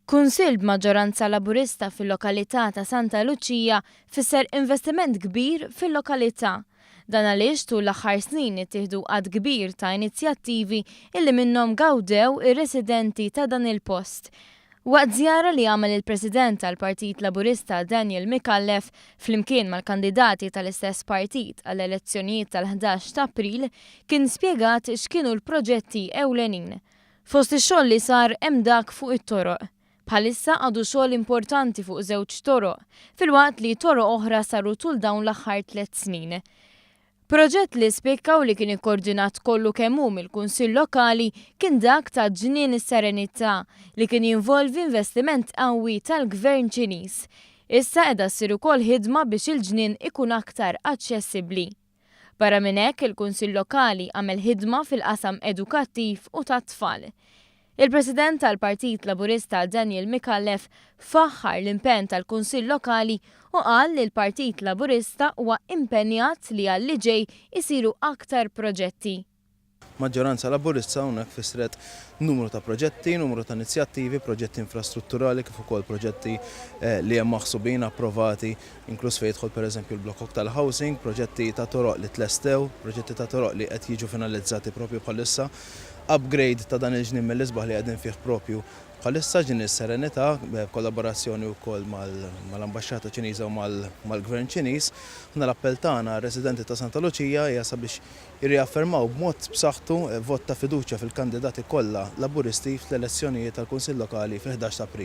Kunsill b'maġġoranza Laburista fil-lokalità ta' Santa Lucia fisser investiment kbir fil-lokalità. Dan għaliex tul l-aħħar snin ittieħdu għad kbir ta' inizjattivi illi minnhom gawdew ir-residenti ta' dan il-post. Waqt żjara li għamel il-President tal-Partit Laburista Daniel Mikallef flimkien mal-kandidati tal-istess partit għall-elezzjonijiet tal-11 ta' April kien spjegat x'kienu l-proġetti ewlenin. Fost ix-xogħol li sar hemm dak fuq it-toroq. Bħalissa għadu xogħol importanti fuq żewġ toroq, filwaqt li toroq oħra saru tul dawn l-aħħar 3 snin. Proġett li spikkaw li kien ikkoordinat kollu kemm hu mill-Kunsill Lokali kien dak ta' Ġnien is-Serenità li kien jinvolvi investiment qawwi tal-Gvern Ċiniż. Issa qiegħda ssir ukoll ħidma biex il-ġnien ikun aktar aċċessibbli. Barra minn hekk il-Kunsill Lokali għamel ħidma fil-qasam edukattiv u tat-tfal. Il-President tal-Partit Laburista Daniel Mikallef faħħar l-impenn tal-Kunsill Lokali u qal li l-Partit Laburista huwa impenjat li għall ġej isiru aktar proġetti. Maġġoranza Laburista hawnhekk fissret numru ta' proġetti, numru ta' inizjattivi, proġetti infrastrutturali kif ukoll proġetti li hemm maħsubin approvati, inkluż fejn jidħol pereżempju l-blok tal-housing, proġetti ta' toroq li tlestew, proġetti ta' toroq li qed jiġu finalizzati propju bħalissa, upgrade ta' dan il-ġnien mill-isbaħ li qegħdin fih propju bħalissa Ġnien is-Serenità b'kollaborazzjoni wkoll mal-Ambaxxata Ċiniża u mal-Gvern Ċiniż. L-appell tagħna residenti ta' Santa Lucia hija sabiex jirriaffermaw b'mod b'saħħtu vot ta' fiduċja fil-kandidati kollha Laburisti fl-elezzjonijiet tal-Kunsill Lokali fil-11 ta' April.